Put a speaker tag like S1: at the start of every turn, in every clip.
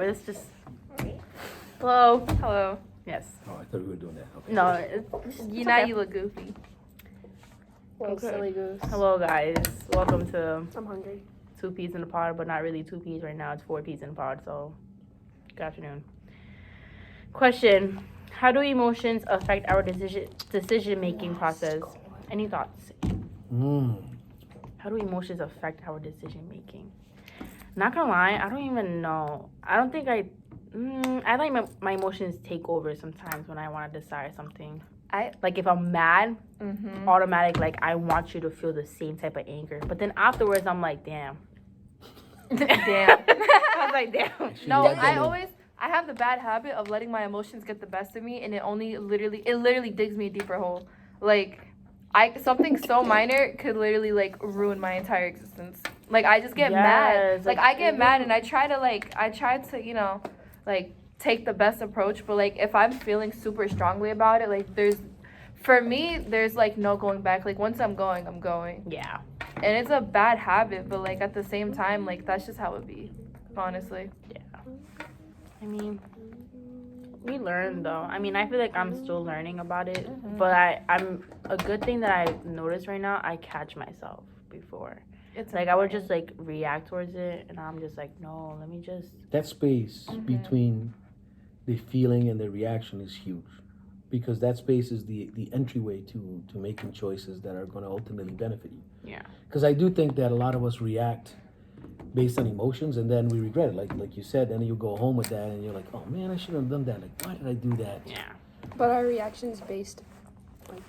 S1: It's just hello.
S2: Hello.
S1: Yes.
S3: Oh, I thought we were doing that. Okay.
S1: No.
S2: Now you look goofy.
S4: Little
S2: Okay.
S4: silly goose.
S1: Hello, guys. Welcome to
S4: I'm hungry.
S1: 2 peas in the pod, but not really 2 peas right now. It's 4 peas in the pod. So, good afternoon. Question: how do emotions affect our decision making process? Any thoughts? How do emotions affect our decision making? Not gonna lie, I don't even know. I don't think I think my emotions take over sometimes when I want to decide something. Like if I'm mad, automatic, like I want you to feel the same type of anger. But then afterwards, I'm like, damn.
S2: Damn.
S1: I was like, damn.
S2: No,
S3: like
S2: I have the bad habit of letting my emotions get the best of me, and it literally digs me a deeper hole. Like, something so minor could literally like ruin my entire existence. Like I just get mad. Like I get mad, and I try to you know, like take the best approach. But like if I'm feeling super strongly about it, like there's like no going back. Like once I'm going, I'm going.
S1: Yeah.
S2: And it's a bad habit, but like at the same time, like that's just how it be, honestly.
S1: Yeah. I mean, we learn though. I mean, I feel like I'm still learning about it, but I'm a good thing that I noticed right now. I catch myself before.
S2: It's
S1: Like I would just like react towards it, and I'm just like, no, let me just.
S3: That space between the feeling and the reaction is huge, because that space is the entryway to making choices that are going to ultimately benefit you.
S1: Yeah.
S3: Because I do think that a lot of us react based on emotions, and then we regret it. Like you said, then you go home with that, and you're like, oh man, I shouldn't have done that. Like, why did I do that?
S1: Yeah.
S4: But our reactions based, like,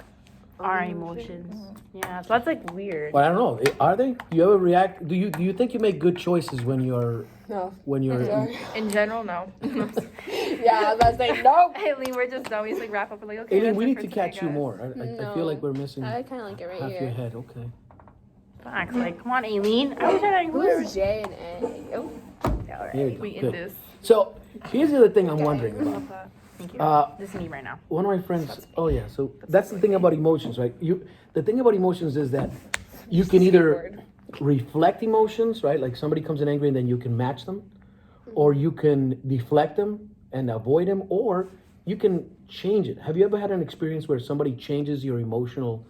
S4: on
S1: Our emotions. Yeah. So that's like weird.
S3: But I don't know. Are they? Do you ever react? Do you think you make good choices when you're
S4: No.
S3: Sorry.
S2: in general, no.
S4: Yeah, I was about to say no.
S2: Hey, Lee, we're just done. We just like wrap up and like, okay.
S3: Aileen,
S2: that's
S3: we
S2: it
S3: need
S2: for
S3: to
S2: today,
S3: catch you
S2: guys.
S3: more. I feel like we're missing
S4: I kind of like it right
S3: half
S4: here.
S3: your head. Okay.
S1: Facts. Like, come on, Aileen. I wish I had
S4: Who's J and A? Oh.
S3: Here you go.
S2: We in
S3: Good.
S2: this.
S3: So here's the other thing I'm wondering about.
S1: Thank you. This is me right now.
S3: One of my friends. Oh yeah. So that's the thing about emotions, right? The thing about emotions is that you can either reflect emotions, right? Like somebody comes in angry and then you can match them, or you can deflect them and avoid them, or you can change it. Have you ever had an experience where somebody changes your emotional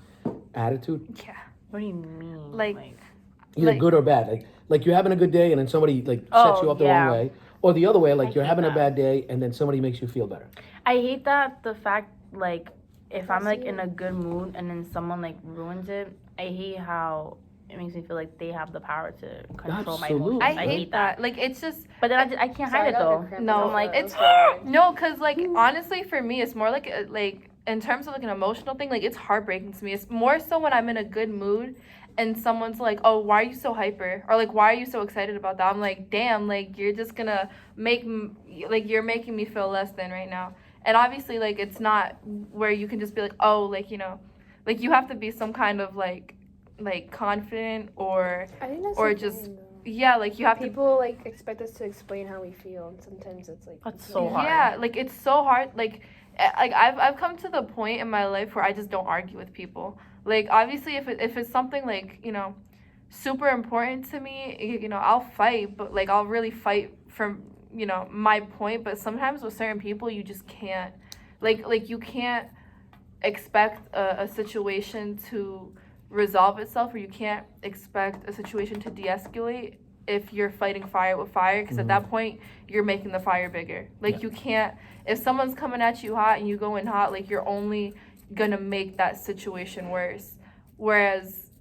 S3: attitude,
S2: Yeah.
S1: What do you mean?
S2: Like-
S3: either
S2: Like-
S3: good or bad? Like you're having a good day and then somebody like sets you up the wrong
S1: yeah.
S3: way, or the other way, like
S1: I
S3: you're
S1: hate
S3: having a
S1: that.
S3: bad day and then somebody makes you feel better.
S1: I hate that the fact like if I'm like
S4: see
S1: in a good mood and then someone like ruins it. I hate how it makes me feel like they have the power to control my
S3: Absolutely.
S1: emotions.
S2: I hate that. Like it's just
S1: But then I can't hide it though.
S2: No,
S1: I'm like
S2: it's
S4: hard.
S2: no, cause like honestly, for me, it's more like in terms of like an emotional thing. Like it's heartbreaking to me. It's more so when I'm in a good mood, and someone's like, "Oh, why are you so hyper?" Or like, "Why are you so excited about that?" I'm like, "Damn, like you're just gonna you're making me feel less than right now." And obviously, like it's not where you can just be like, "Oh, like you know," like you have to be some kind of like confident or
S4: I think that's
S2: or
S4: the
S2: just
S4: thing, though.
S2: yeah, like you have to.
S4: People like expect us to explain how we feel, and sometimes it's like
S1: That's
S4: it's
S1: so
S4: not.
S1: hard.
S2: Yeah, like it's so hard. Like I've come to the point in my life where I just don't argue with people. Like obviously, if it's something like you know, super important to me, you know, I'll fight. But like I'll really fight from you know my point. But sometimes with certain people, you just can't. Like you can't expect a situation to resolve itself, or you can't expect a situation to de-escalate if you're fighting fire with fire, because at that point you're making the fire bigger. Like you can't, if someone's coming at you hot and you go in hot, like you're only gonna make that situation worse. Whereas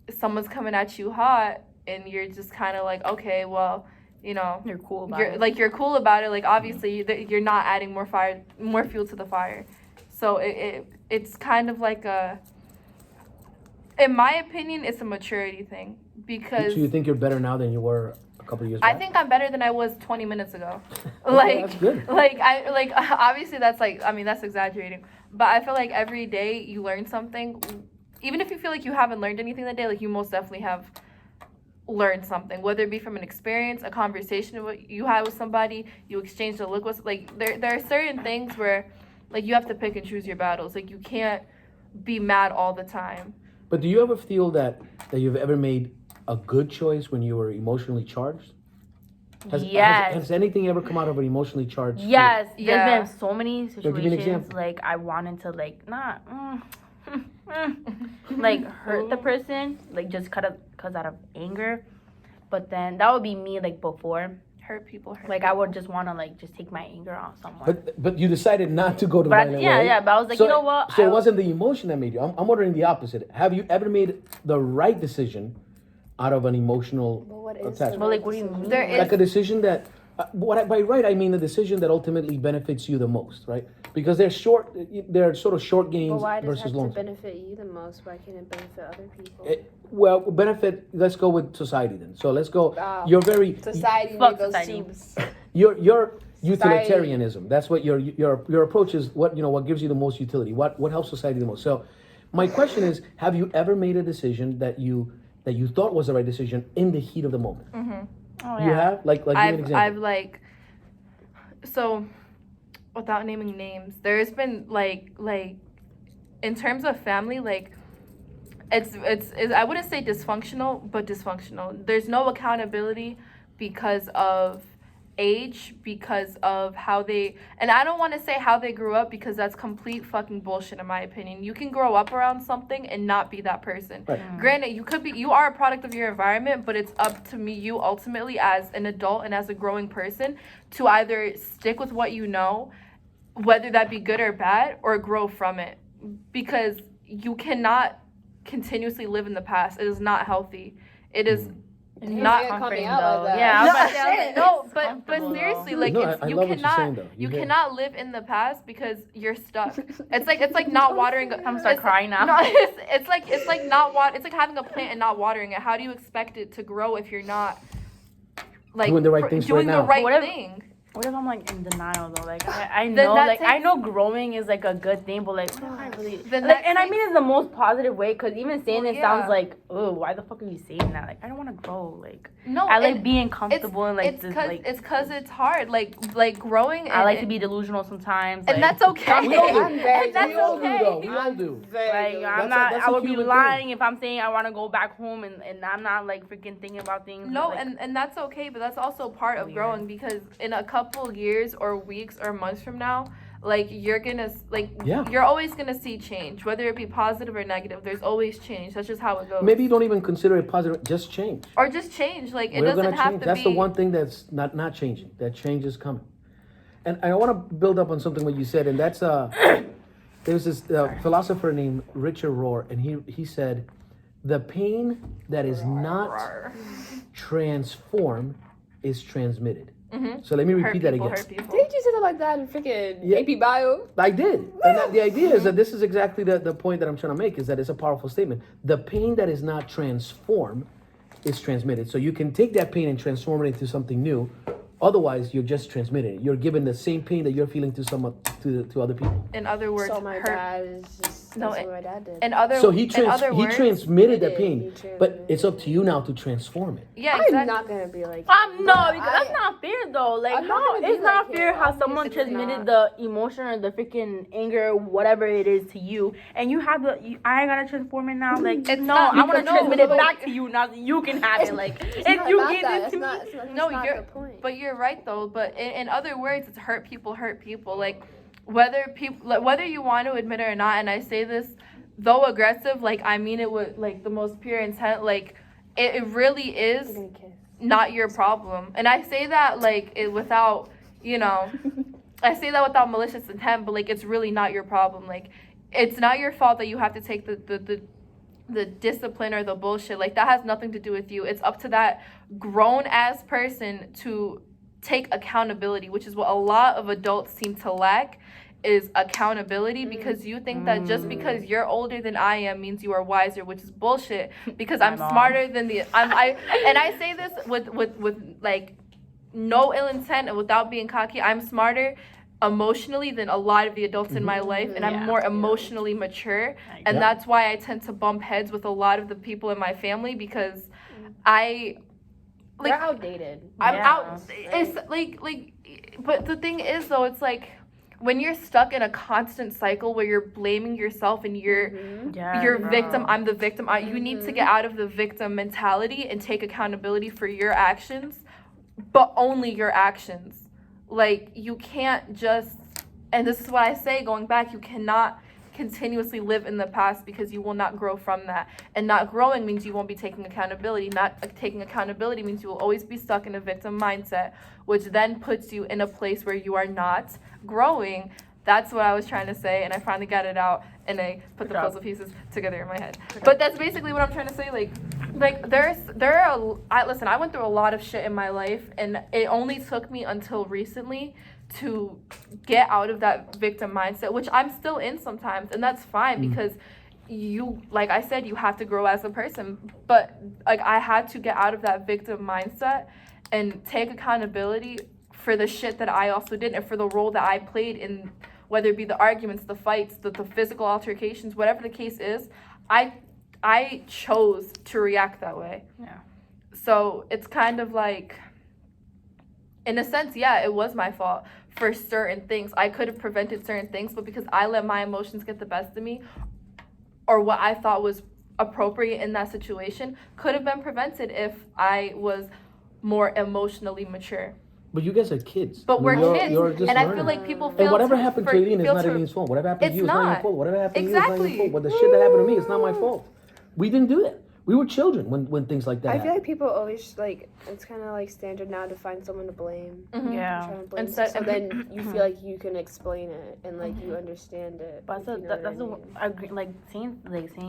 S2: if someone's coming at you hot and you're just kind of like, okay, well, you know,
S1: You're cool about
S2: you're
S1: it.
S2: like you're cool about it. Like obviously you're not adding more fuel to the fire. So it's kind of like in my opinion, it's a maturity thing because
S3: So you think you're better now than you were a couple of years back?
S2: I think I'm better than I was 20 minutes ago.
S3: Okay,
S2: Like,
S3: that's good.
S2: like obviously that's like, I mean, that's exaggerating, but I feel like every day you learn something, even if you feel like you haven't learned anything that day, like you most definitely have learned something, whether it be from an experience, a conversation you had with somebody, you exchanged a look with, like there are certain things where like you have to pick and choose your battles. Like you can't be mad all the time.
S3: But do you ever feel that you've ever made a good choice when you were emotionally charged?
S1: Yes.
S3: Has anything ever come out of an emotionally charged?
S1: Yes,
S2: Yeah.
S1: there's been so many
S3: give me an
S1: situations
S3: example.
S1: like I wanted to like not like hurt the person like just cause out of anger, but then that would be me like before.
S2: Hurt people. Hurt
S1: Like
S2: people.
S1: I would just want to like just take my anger on someone.
S3: But you decided not to go the
S1: But I-
S3: violent
S1: yeah,
S3: way.
S1: yeah. But I was like,
S3: So-
S1: you know what?
S3: So it wasn't the emotion that made you. I'm wondering the opposite. Have you ever made the right decision out of an emotional
S4: But what is
S3: attachment?
S1: But like, what do you mean?
S2: There is-
S3: Like a decision that, by right I mean the decision that ultimately benefits you the most, right? Because they're sort of short
S4: But
S3: gains
S4: why does it
S3: versus
S4: have to
S3: long.
S4: benefit you the most? Why can't it benefit other people?
S3: Well, benefit. Let's go with society then. So let's go.
S4: Wow.
S3: You're very.
S4: Society
S1: Fuck
S4: made those
S1: society.
S4: two.
S3: Your utilitarianism. That's what your approach is. What what gives you the most utility? What helps society the most? So, my question is: have you ever made a decision that you thought was the right decision in the heat of the moment?
S1: Oh,
S3: You have like give me an example.
S2: I've like, so, without naming names, there's been like in terms of family, like it's I wouldn't say dysfunctional, but dysfunctional. There's no accountability because of age, because of how they, and I don't want to say how they grew up because that's complete fucking bullshit in my opinion. You can grow up around something and not be that person.
S3: Right.
S2: Granted, you are a product of your environment, but it's up to you ultimately as an adult and as a growing person to either stick with what you know, whether that be good or bad, or grow from it, because you cannot continuously live in the past. It is not healthy. It is not
S1: comforting
S4: out like
S1: though.
S4: that.
S1: Yeah, I was
S2: no,
S1: about to say, I was like,
S2: no,
S1: it's
S2: but
S1: comfortable,
S2: seriously,
S1: though.
S2: like
S3: No,
S2: it's,
S3: I
S2: you
S3: love what you're
S2: cannot
S3: saying, though.
S2: you
S3: Yeah.
S2: cannot live in the past because you're stuck. It's like not watering.
S1: I'm start
S2: it's-
S1: crying now.
S2: No, it's like not it's like having a plant and not watering it. How do you expect it to grow if you're not like
S3: Doing the right things
S2: doing
S3: right
S2: the
S3: now.
S2: right
S1: Whatever-
S2: thing?
S1: What if I'm like in denial though? Like I
S2: Then
S1: know,
S2: that
S1: like I
S2: takes-
S1: know growing is like a good thing, but like what if I really
S2: Then
S1: like,
S2: that
S1: and I
S2: takes-
S1: mean it's the most positive way because even saying
S2: Well,
S1: it
S2: yeah.
S1: sounds like, oh, why the fuck are you saying that? Like I don't want to grow. Like
S2: No,
S1: I like
S2: and
S1: being comfortable and like this, like
S2: it's hard. Like growing.
S1: I like to be delusional sometimes.
S2: and
S1: like,
S2: that's okay.
S3: We all do.
S4: I'm very
S2: And that's
S3: We all do,
S2: okay.
S3: though. We all do.
S1: Like
S3: That's
S1: I'm
S3: a-
S1: not.
S3: that's
S1: I
S3: a
S1: would be
S3: human thing.
S1: lying if I'm saying I want to go back home and I'm not like freaking thinking about things.
S2: No,
S1: like,
S2: and that's okay, but that's also part of growing because in a couple years or weeks or months from now, like you're gonna
S3: Yeah.
S2: you're always gonna see change, whether it be positive or negative. There's always change. That's just how it goes.
S3: Maybe you don't even consider it positive. Just change.
S2: or just change. Like it
S3: We're
S2: doesn't
S3: gonna
S2: have
S3: change.
S2: to
S3: That's
S2: be.
S3: the one thing that's not changing. That change is coming. And I want to build up on something what you said, and that's there's this philosopher named Richard Rohr, and he said, the pain that is not transformed is transmitted. So let me
S2: Hurt
S3: repeat that
S2: people,
S3: again.
S2: hurt people.
S4: Didn't you say something like that in freaking
S3: Yeah.
S4: AP Bio?
S3: I did. And the idea is that this is exactly the point that I'm trying to make, is that it's a powerful statement. The pain that is not transformed is transmitted. So you can take that pain and transform it into something new. Otherwise, you're just transmitting it. You're giving the same pain that you're feeling to to other people.
S2: In other words,
S4: So my
S2: hurt.
S4: dad is just
S2: No,
S4: that's what my dad did.
S2: In other
S3: So he
S2: in other words,
S3: transmitted
S4: He
S3: that
S4: did.
S3: pain,
S4: He
S3: but
S4: transmitted
S3: it's up to you now to transform it.
S2: yeah,
S4: I'm
S2: exactly.
S4: not gonna be like
S1: No, because that's not fair though. Like,
S4: I'm not
S1: no,
S4: gonna be
S1: it's not
S4: like
S1: fair
S4: him.
S1: how someone
S4: Obviously, it's
S1: transmitted the emotion or the freaking anger, whatever it is, to you, and you have I gotta transform it now. Like,
S2: It's
S1: no,
S2: not-
S1: I want to
S2: no,
S1: transmit it
S2: no.
S1: back to you now. So you can have it. Like,
S4: It's
S1: if
S4: not
S1: you
S4: about
S1: give
S4: that.
S1: it
S4: That's
S1: to
S4: not,
S1: me,
S4: that's
S2: No,
S4: not
S2: you're-
S4: the point.
S2: But you're right though. But in other words, it's hurt people hurt people. Like whether you want to admit it or not. And I say this, though aggressive, like I mean it with like the most pure intent. Like it really
S4: We're
S2: is
S4: gonna kiss.
S2: not your problem. And I say that like without I say that without malicious intent. But like it's really not your problem. Like it's not your fault that you have to take the discipline or the bullshit. Like that has nothing to do with you. It's up to that grown ass person to take accountability, which is what a lot of adults seem to lack, is accountability, because you think that just because you're older than I am means you are wiser, which is bullshit, because I'm
S1: My mom.
S2: smarter than I say this with like no ill intent and without being cocky. I'm smarter emotionally than a lot of the adults in my life, and I'm
S1: Yeah.
S2: more emotionally mature,
S1: Like,
S2: and
S3: Yeah.
S2: that's why I tend to bump heads with a lot of the people in my family, because I
S4: They're outdated.
S2: I'm
S1: Yeah.
S2: out. It's like, but the thing is though, it's like when you're stuck in a constant cycle where you're blaming yourself and you're
S1: yeah,
S2: victim. I'm the victim. You need to get out of the victim mentality and take accountability for your actions. but only your actions. Like, you can't just, and this is what I say going back, you cannot continuously live in the past because you will not grow from that. And not growing means you won't be taking accountability. Not taking accountability means you will always be stuck in a victim mindset, which then puts you in a place where you are not growing. That's what I was trying to say, and I finally got it out, and I put the puzzle pieces together in my head. But that's basically what I'm trying to say. Like listen, I went through a lot of shit in my life, and it only took me until recently to get out of that victim mindset, which I'm still in sometimes, and that's fine because you, like I said, you have to grow as a person. But like, I had to get out of that victim mindset and take accountability for the shit that I also did and for the role that I played in, whether it be the arguments, the fights, the physical altercations, whatever the case is. I chose to react that way.
S1: Yeah.
S2: So it's kind of like, in a sense, yeah, it was my fault for certain things. I could have prevented certain things, but because I let my emotions get the best of me, or what I thought was appropriate in that situation, could have been prevented if I was more emotionally mature.
S3: But you guys are kids.
S2: But
S3: I mean,
S2: we're kids,
S3: you're just
S2: and I
S3: learning.
S2: feel like people feel
S3: And whatever happened to Aileen is not
S2: filter-
S3: Aileen's fault. Whatever happened to
S2: It's
S3: you is not your
S2: not.
S3: fault. Whatever happened to you is not your
S2: Exactly.
S3: fault. But the shit that happened to me is not my fault. We didn't do that. We were children when things like that
S4: I feel
S3: happened.
S4: like people always like, it's kind of like standard now to find someone to blame.
S2: Mhm.
S1: Yeah.
S4: Trying to blame
S2: Instead-
S4: so then you feel like you can explain it and like you understand it.
S1: But
S4: if
S1: that's
S4: you know
S1: that's
S4: what
S1: a, I agree, like saying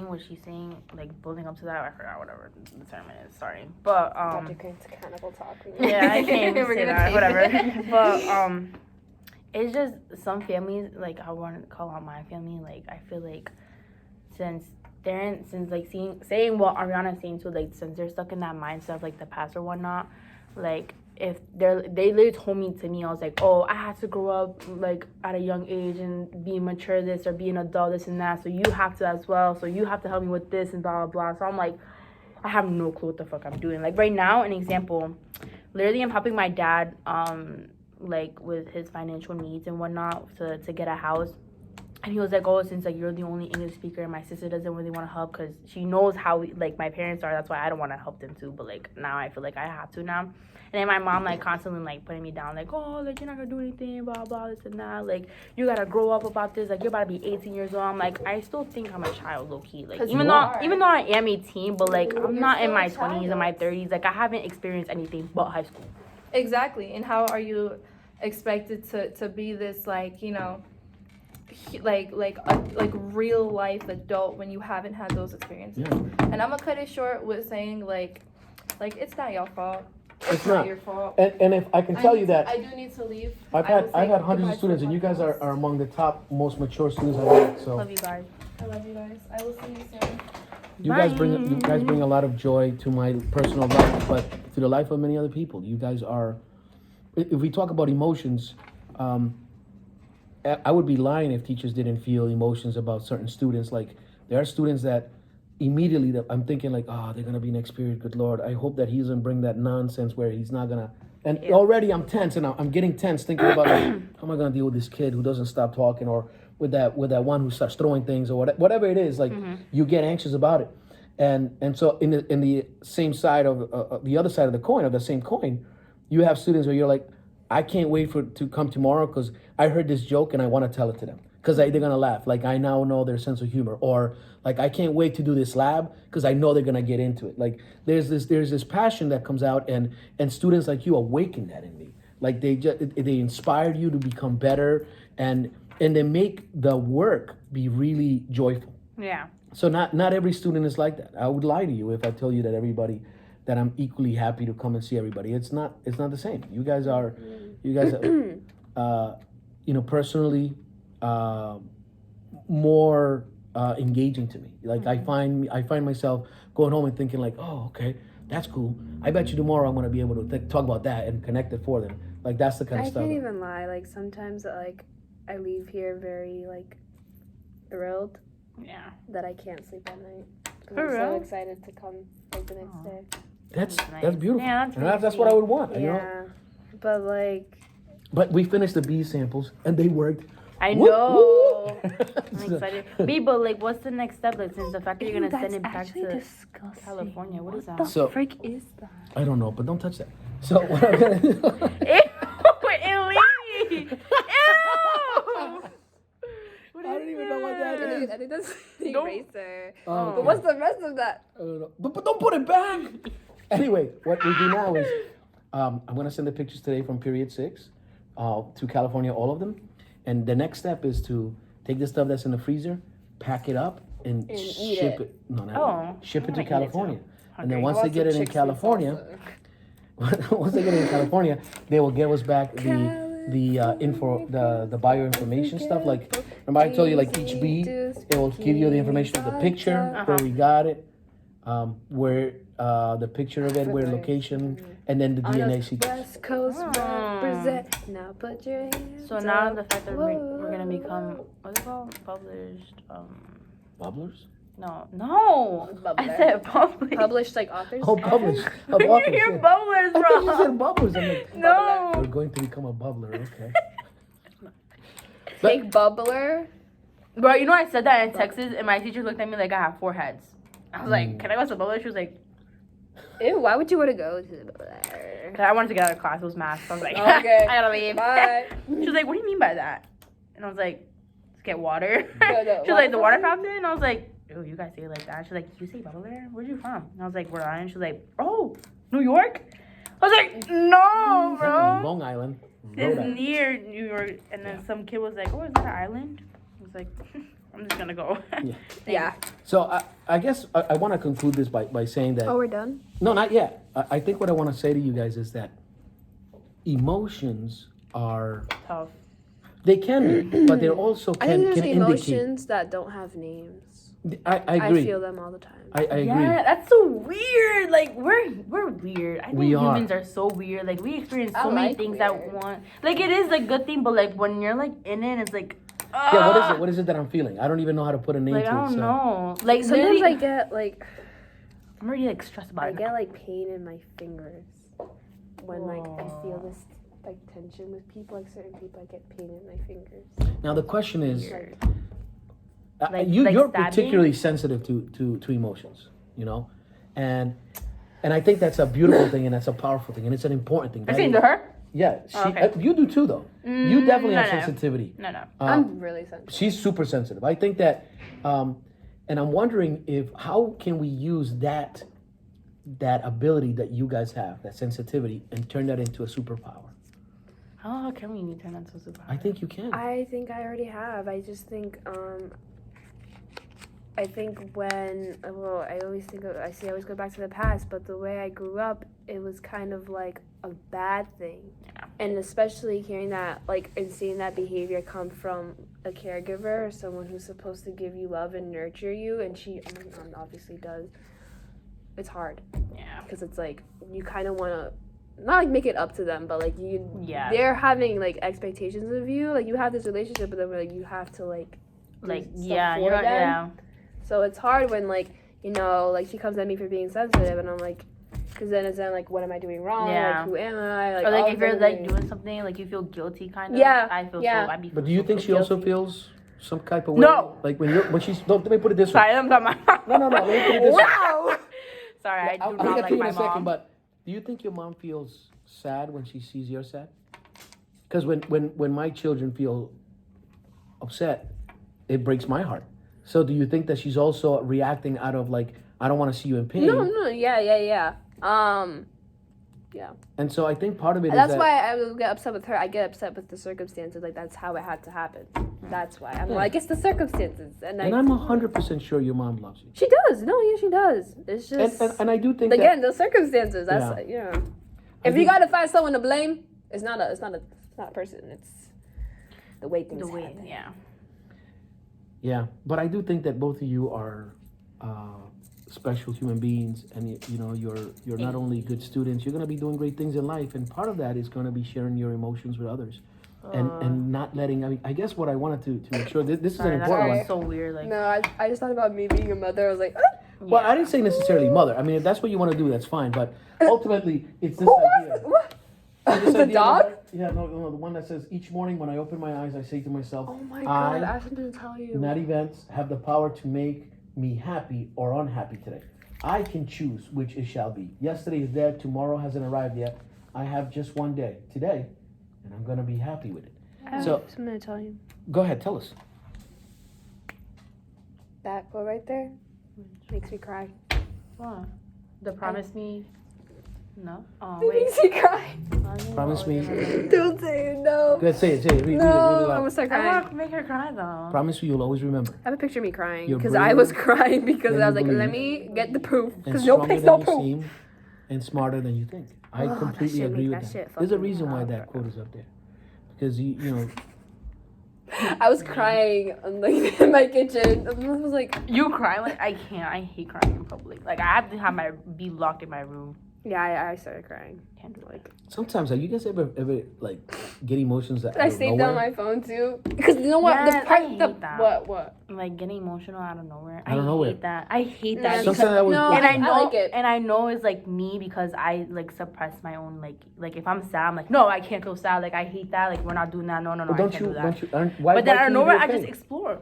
S1: what she's saying, like building up to that. I forgot whatever the term is. Sorry, but
S4: Dr. Grant's cannibal talk.
S1: yeah, I can't even
S2: We're
S1: say
S2: gonna
S1: that.
S2: tape
S1: Whatever.
S2: it.
S1: But it's just some families, like I want to call out my family. Like I feel like since like saying what Ariana's saying too, like since they're stuck in that mindset of like the past or whatnot, like if they literally told me to me, I was like, oh, I had to grow up like at a young age and be mature this or be an adult this and that, so you have to as well, so you have to help me with this and blah blah blah. So I'm like, I have no clue what the fuck I'm doing. Like right now, an example, literally I'm helping my dad like with his financial needs and whatnot to get a house. And he was like, oh, since like you're the only English speaker and my sister doesn't really want to help because she knows how like my parents are, that's why I don't want to help them too. But like now I feel like I have to now. And then my mom like constantly like putting me down, like, oh, like you're not gonna do anything, blah blah this and that. Like you gotta grow up about this. Like you're about to be 18 years old. I'm like, I still think I'm a child, low key. Like
S2: 'Cause
S1: even
S2: you are.
S1: though I am 18, but like I'm
S2: You're
S1: not in
S2: still
S1: my
S2: a
S1: 20s and my 30s. Like I haven't experienced anything but high school.
S2: Exactly. And how are you expected to be this, like, you know, like real life adult when you haven't had those experiences?
S3: Yeah.
S2: And I'm gonna cut it short with saying like it's not your fault.
S3: It's not.
S2: Your fault.
S3: And if I can tell you that
S2: I do need to leave.
S3: I've
S2: I will
S3: had
S2: say
S3: hundreds
S2: goodbye
S3: of
S2: to
S3: students,
S2: the
S3: and you guys
S2: podcast.
S3: are among the top most mature students I've had. So
S1: Love you guys.
S2: I love you guys. I will see you soon.
S3: you guys bring a lot of joy to my personal life, but to the life of many other people. You guys are. If we talk about emotions, I would be lying if teachers didn't feel emotions about certain students. Like there are students that immediately that I'm thinking like, oh, they're gonna be next period. Good Lord, I hope that he doesn't bring that nonsense where he's not gonna. And already I'm tense, and I'm getting tense thinking about like, how am I gonna deal with this kid who doesn't stop talking, or with that one who starts throwing things, or whatever it is. Like you get anxious about it, and so in the same side of the other side of the coin, of the same coin, you have students where you're like, I can't wait to come tomorrow because I heard this joke and I want to tell it to them because they're gonna laugh. Like I now know their sense of humor, or like I can't wait to do this lab because I know they're gonna get into it. Like there's this passion that comes out, and students like you awaken that in me. Like they inspired you to become better, and they make the work be really joyful.
S1: Yeah.
S3: So not every student is like that. I would lie to you if I tell you that that I'm equally happy to come and see everybody. It's not the same. You guys are personally more engaging to me. Like I find myself going home and thinking like, oh, okay, that's cool. I bet you tomorrow I'm gonna be able to talk about that and connect it for them. Like that's the kind of
S4: I
S3: stuff.
S4: can't even lie. Like sometimes like I leave here very like thrilled
S1: Yeah.
S4: that I can't sleep at night. 'Cause
S1: For
S4: I'm so
S1: real?
S4: excited to come like the next day.
S3: That's
S1: nice.
S3: beautiful.
S1: Yeah, that's
S3: and
S1: really
S3: that's what I would want.
S4: Yeah.
S3: You know?
S4: But like
S3: But we finished the bee samples and they worked.
S1: I
S3: Whoop,
S1: know.
S3: whoop.
S1: I'm excited. B, but like, what's the next step? Like, since the fact that you're gonna
S5: Ew,
S1: send
S5: that's
S1: it back
S5: actually
S1: to
S5: disgusting.
S1: California, what is
S5: The
S1: that?
S3: So-
S5: frick is that?
S3: I don't know, but don't touch that. So what I'm gonna do?
S1: Ew, Ellie. Ew. What
S3: I don't even know what that is.
S4: I think that's the
S1: Don't-
S4: eraser.
S3: Oh,
S4: But what's the rest of that?
S3: I don't know. But don't put it back. Anyway, what we do now is I'm gonna send the pictures today from period 6 to California, all of them, and the next step is to take the stuff that's in the freezer, pack it up, and
S4: eat
S3: ship
S4: it.
S3: it. No, not
S1: Oh,
S3: ship it
S1: I
S3: to
S1: might eat it
S3: California.
S1: too.
S3: And then
S1: Hungry.
S3: once they get it in California, once they get it in California, they will give us back the info, the bioinformation stuff. Like, remember I told you, like each bead, it will give you the information of the picture, where we got it, where the picture of it, where location, and then the DNA sequence.
S4: West Coast represent. Now put your hands
S1: So now
S4: up.
S1: the fact that we're gonna become what's it called? Published.
S3: Bubblers?
S1: No. I
S4: Bubbler.
S1: said published.
S4: Published like authors.
S3: Oh, published.
S1: Where do you hear bubblers
S3: I thought you
S1: from?
S3: said bubblers. I'm like,
S1: No.
S3: we're going to become a bubbler, okay.
S4: Fake bubbler.
S1: Bro, you know I said that in Texas, and my teacher looked at me like I have 4 heads. I was like, "Can I go to bubbler?" She was like,
S4: Ew, why would you want to go to the bubbler?
S1: 'Cause I wanted to get out of class. It was math. So I was like,
S4: Okay.
S1: I gotta leave.
S4: Bye.
S1: She was like, "What do you mean by that?" And I was like, "Let's get water."
S4: The
S1: She was like, "The water
S4: fountain?
S1: fountain?" And I was like, "Oh, you guys say it like that?" She's like, "You say bubbler? Where'd you from?" And I was like, "Rhode Island." She was like, "Oh, New York?" I was like, "No, bro.
S3: Long Island. Rhode
S1: It's
S3: Island.
S1: near New York." And then some kid was like, "Oh, is that an island?" I was like, "I'm just gonna go."
S4: Yeah.
S3: So I guess I want to conclude this by saying that,
S4: Oh, we're done?
S3: no, not yet. I think what I want to say to you guys is that emotions are,
S1: Tough.
S3: they can be, but they're also
S4: I think there's
S3: can indicate.
S4: emotions that don't have names.
S3: I
S4: I
S3: agree.
S4: feel them all the time.
S3: I agree.
S1: Yeah, that's so weird. Like we're weird. I think
S3: We are.
S1: humans are so weird. Like we experience
S4: I
S1: so many
S4: like
S1: things
S4: weird.
S1: at once. Like it is a good thing, but like when you're like in it, it's like.
S3: Yeah, what is it? What is it that I'm feeling? I don't even know how to put a name
S1: Like
S3: to
S1: I
S3: it.
S1: don't
S3: So.
S1: know. Like
S4: Sometimes
S1: literally,
S4: I get like
S1: I'm already like stressed about
S4: I
S1: it.
S4: get like pain in my fingers when like I feel
S1: Aw.
S4: this like tension with people. Like certain people, I get pain in my fingers.
S3: Now the question is,
S1: Weird.
S3: Like,
S1: Like
S3: you're
S1: stabbing?
S3: particularly sensitive to emotions, you know, and I think that's a beautiful thing and that's a powerful thing and it's an important thing.
S1: I've
S3: That
S1: seen
S3: is-
S1: to her.
S3: Yeah, she,
S1: Oh, okay.
S3: you do too, though. You
S1: Mm,
S3: definitely have
S1: no.
S3: sensitivity.
S1: No.
S4: I'm really sensitive.
S3: She's super sensitive. I think that, and I'm wondering how can we use that ability that you guys have, that sensitivity, and turn that into a superpower?
S1: How can we turn that to super?
S3: I think you can.
S4: I think I already have. I just think I think when I always think of, I always go back to the past, but the way I grew up, it was kind of like a bad thing.
S1: Yeah.
S4: And especially hearing that, like, and seeing that behavior come from a caregiver or someone who's supposed to give you love and nurture you, and she obviously does. It's hard
S1: Yeah.
S4: because it's like you kind of want to not like make it up to them, but like
S1: Yeah.
S4: they're having like expectations of you. Like you have this relationship with them where like you have to like do
S1: Like
S4: stuff
S1: yeah,
S4: for
S1: you're
S4: them.
S1: yeah.
S4: So it's hard when like like she comes at me for being sensitive, and I'm like, because then it's then like what am I doing wrong?
S1: Yeah.
S4: Like who am I?
S1: Or
S4: all
S1: like
S4: of
S1: if you're
S4: them
S1: like
S4: things.
S1: doing something, like you feel guilty kind of.
S4: Yeah,
S1: I feel
S4: yeah.
S1: so. I'd be.
S3: But do you think
S1: so
S3: she also
S1: guilty.
S3: feels some type of way?
S1: No.
S3: Like when she's. Don't let me put it this way.
S1: Sorry, I'm talking about my
S3: No. Let me put it this way.
S1: Wow. Sorry, I do
S3: I'll
S1: not
S3: get
S1: like
S3: to you in
S1: my
S3: a second,
S1: mom.
S3: but do you think your mom feels sad when she sees you're sad? Because when my children feel upset, it breaks my heart. So do you think that she's also reacting out of like, I don't want to see you in pain?
S4: No, yeah.
S3: And so I think part of it is
S4: That's
S3: that,
S4: why I will get upset with her. I get upset with the circumstances. Like that's how it had to happen. That's why I'm like it's the circumstances, and
S3: I'm 100% sure your mom loves you.
S4: She does. No, yeah, she does. It's just
S3: And I do think
S4: again the circumstances. That's
S3: Yeah.
S4: If
S3: I
S4: you
S3: think-
S4: gotta find someone to blame, it's not a person. It's the way things
S1: The way,
S4: happen.
S1: yeah.
S3: Yeah, but I do think that both of you are special human beings, and you're not only good students. You're going to be doing great things in life, and part of that is going to be sharing your emotions with others, and not letting. I guess what I wanted to make sure this is an
S1: Sorry, that
S3: important one.
S1: sounds so weird. Like,
S4: No, I just thought about me being a mother. I was like,
S3: Well, I didn't say necessarily mother. I mean, if that's what you want to do, that's fine. But ultimately, it's this idea.
S4: what?
S3: This
S4: The
S3: idea
S4: dog?
S3: that- yeah, no, the one that says each morning when I open my eyes, I say to myself,
S4: Oh my god!
S3: I,
S4: Ashton didn't tell you.
S3: not events, have the power to make me happy or unhappy today. I can choose which it shall be. Yesterday is dead. Tomorrow hasn't arrived yet. I have just one day today, and I'm gonna be happy with it.
S4: I have
S3: So-
S4: something to tell you.
S3: Go ahead, tell us.
S4: That quote right there makes me cry.
S1: What? The promise me. No. Oh
S4: It
S1: wait.
S4: makes me cry.
S3: Promise me.
S4: Don't say it, no.
S3: Go ahead, say it, read it
S4: No, I'm
S3: loud.
S4: gonna start
S1: I
S4: crying.
S1: want to make her cry though.
S3: Promise me you'll always remember.
S4: I have a picture of me crying
S3: You're
S4: because I
S3: brave,
S4: was crying because
S3: then
S4: I was
S3: you
S4: like, let
S3: believe,
S4: me get the proof
S3: And
S4: because no
S3: stronger
S4: place, no
S3: than you
S4: proof.
S3: seem, and smarter than you think. I
S4: Oh, that
S3: completely
S4: shit
S3: agree
S4: make
S3: with
S4: that
S3: that.
S4: shit
S3: There's a
S4: fucking
S3: reason why
S4: loud,
S3: that
S4: bro.
S3: quote is up there. Because you know,
S4: I was crying like in my kitchen. I was like,
S1: You cry like I can't. I hate crying in public. Like I have to have my be locked in my room.
S4: yeah, I started crying.
S1: Can't do it.
S3: sometimes you guys ever like get emotions that
S4: I
S3: out of
S4: saved
S3: nowhere?
S4: on my phone too because you know what
S1: Yes,
S4: the
S1: I
S4: part
S1: hate
S4: the
S1: that.
S4: what
S1: Like getting emotional out of nowhere.
S3: Out of nowhere.
S1: Hate that. I hate
S4: Yeah,
S1: that.
S3: Sometimes
S1: because-
S3: I was.
S4: No,
S1: and I
S4: I
S1: know,
S4: like it.
S1: and I know it's like me because I like suppress my own like if I'm sad, I'm like no, I can't feel sad. Like I hate that. Like we're not doing that. No,
S3: But
S1: I can't do that.
S3: why?
S1: But then
S3: why
S1: out
S3: can't
S1: of
S3: you
S1: nowhere,
S3: be
S1: I
S3: okay?
S1: just explore.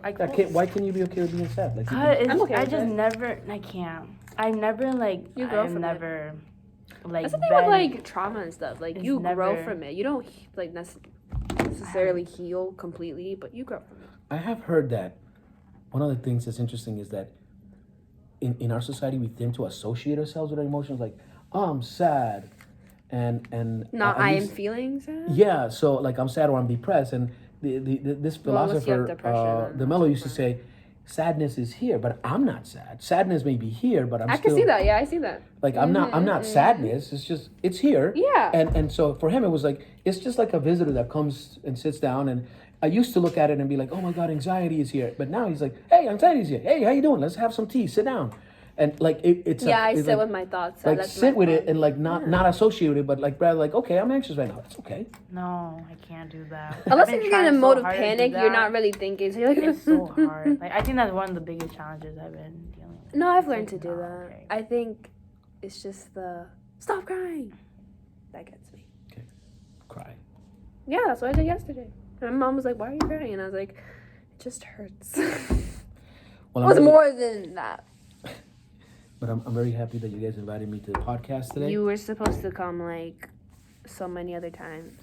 S3: Why can't you be okay with being sad? Like, you
S1: Cause
S3: can-
S4: I'm okay
S1: I
S4: with
S1: just
S4: it.
S1: never. I can't. I never like.
S4: You grow
S1: I've
S4: from it.
S1: never. Like
S4: That's the thing
S1: been-
S4: with like trauma and stuff. Like
S1: It's
S4: you grow
S1: never-
S4: from it. You don't like necessarily heal completely, but you grow from it.
S3: I have heard that one of the things that's interesting is that in our society we tend to associate ourselves with our emotions, like I'm sad, and
S4: Not
S3: at
S4: I am
S3: least-
S4: feeling sad.
S3: Yeah, so like I'm sad or I'm depressed, and this
S4: Well, unless you have
S3: philosopher,
S4: depression, then
S3: DeMello
S4: that's
S3: used to say, sadness is here, but I'm not sad. Sadness may be here, but
S4: I
S3: still
S4: can see that. Yeah, I see that.
S3: like I'm not sadness. It's just it's here.
S4: Yeah.
S3: And so for him it was like it's just like a visitor that comes and sits down, and I used to look at it and be like, oh my God, anxiety is here. But now he's like, hey, anxiety's here. Hey, how you doing? Let's have some tea. Sit down. And like it's
S4: Yeah, I
S3: it's
S4: sit
S3: like,
S4: with my thoughts.
S3: like
S4: That's
S3: sit
S4: my
S3: with it
S4: fun.
S3: and like not associate with it, but like rather like okay, I'm anxious right now. It's okay.
S1: No, I can't do that.
S4: Unless
S1: I've been
S4: you're in a
S1: trying
S4: mode
S1: so
S4: of
S1: hard to do
S4: panic, you're
S1: that.
S4: not really thinking. So you're like,
S1: It's so hard. Like I think that's one of the biggest challenges I've been dealing with.
S4: No, I've
S1: It's
S4: learned to
S1: like,
S4: do
S1: no,
S4: that.
S1: okay.
S4: I think it's just the stop crying that gets me.
S3: Cry.
S4: Yeah, that's what I did yesterday. And my mom was like, "Why are you crying?" And I was like, "It just hurts." It
S3: Well,
S4: was
S3: I'm very,
S4: more than that.
S3: but I'm very happy that you guys invited me to the podcast today.
S4: You were supposed to come like so many other times.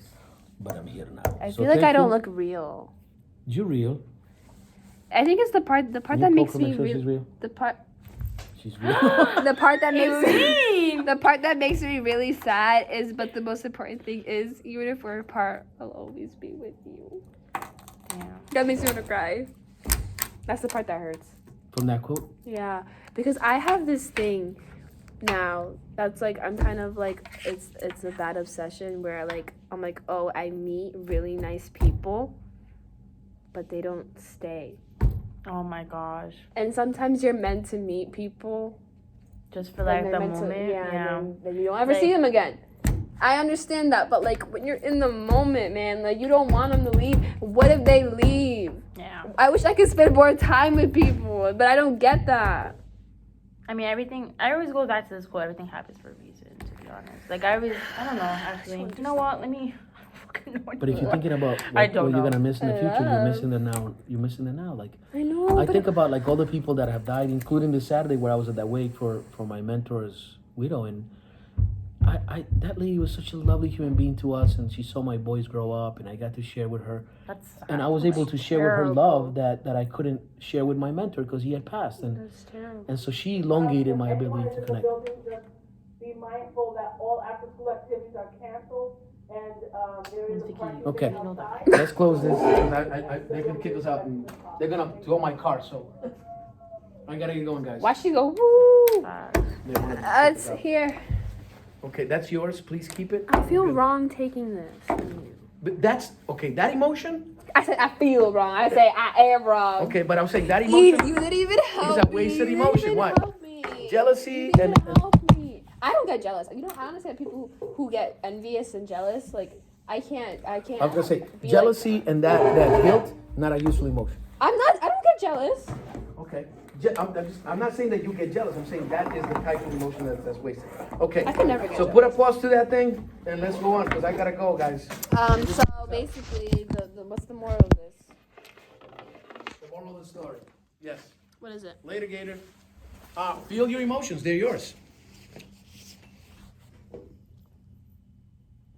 S3: But I'm here now.
S4: I
S3: So
S4: feel like
S3: thank
S4: I don't
S3: you.
S4: look real.
S3: You real?
S4: I think it's the part
S3: Can
S4: that
S3: you
S4: makes
S3: poke her,
S4: me
S3: make sure
S4: real.
S3: she's real.
S4: The part
S3: She's real.
S4: the part that makes me
S1: Mean.
S4: the part that makes me really sad is, but the most important thing is, even if we're apart, I'll always be with you.
S1: Yeah.
S4: That makes me want to cry. That's the part that hurts.
S3: From that quote.
S4: Yeah, because I have this thing now that's like I'm kind of like it's a bad obsession where like I'm like, oh, I meet really nice people, but they don't stay.
S1: Oh my gosh.
S4: And sometimes you're meant to meet people.
S1: Just for
S4: and
S1: like
S4: they're
S1: the
S4: meant to-
S1: moment. Yeah.
S4: and then you don't ever
S1: Like-
S4: see them again. I understand that, but like when you're in the moment, man, like you don't want them to leave. What if they leave?
S1: Yeah.
S4: I wish I could spend more time with people, but I don't get that.
S1: I mean, everything. I always go back to this quote. Everything happens for a reason. To be honest, like I don't know. Actually, you know what? Let me. I don't fucking know
S3: But if you're thinking about
S1: I
S3: what
S1: don't
S3: you're
S1: know.
S3: gonna miss in the future, you're
S4: Love.
S3: missing the now. You're missing the now. Like
S4: I know.
S3: I
S4: but
S3: think about like all the people that have died, including this Saturday where I was at that wake for my mentor's widow, and I that lady was such a lovely human being to us, and she saw my boys grow up, and I got to share with her,
S1: That's.
S3: and I was able to share with her
S4: terrible.
S3: love that I couldn't share with my mentor because he had passed,
S4: That's terrible.
S3: and so she elongated my ability to connect.
S5: Be mindful that all after-school activities are canceled, and there is a parking
S3: Okay.
S5: space outside.
S3: Let's close this. They're gonna kick us out, and they're gonna tow my car, so I gotta get going, guys.
S4: Watch you go. Woo!
S3: They wanna kick us
S4: It's
S3: out.
S4: here.
S3: Okay, that's yours. Please keep it.
S4: I feel
S3: Good.
S4: wrong taking this.
S3: But that's okay. That emotion.
S4: I said I feel wrong. I say I am wrong.
S3: Okay, but I'm saying that
S4: You
S3: emotion.
S4: didn't even help
S3: a
S4: me.
S3: wasted
S4: You didn't
S3: emotion.
S4: even
S3: What?
S4: help me.
S3: Jealousy
S4: You didn't
S3: and-
S4: help me. I don't get jealous. You know, I understand people who get envious and jealous. Like I can't.
S3: I was gonna say
S4: be
S3: jealousy and that guilt, not a useful emotion.
S4: Like, I don't get jealous.
S3: Okay. I'm not saying that you get jealous. I'm saying that is the type of emotion that's wasted. Okay.
S4: I can never get
S3: So
S4: jealous.
S3: put a pause to that thing and let's go on because I gotta go, guys.
S4: So basically, the what's the moral of this?
S3: The moral of the story. Yes.
S4: What is it?
S3: Later, Gator. Feel your emotions. They're yours.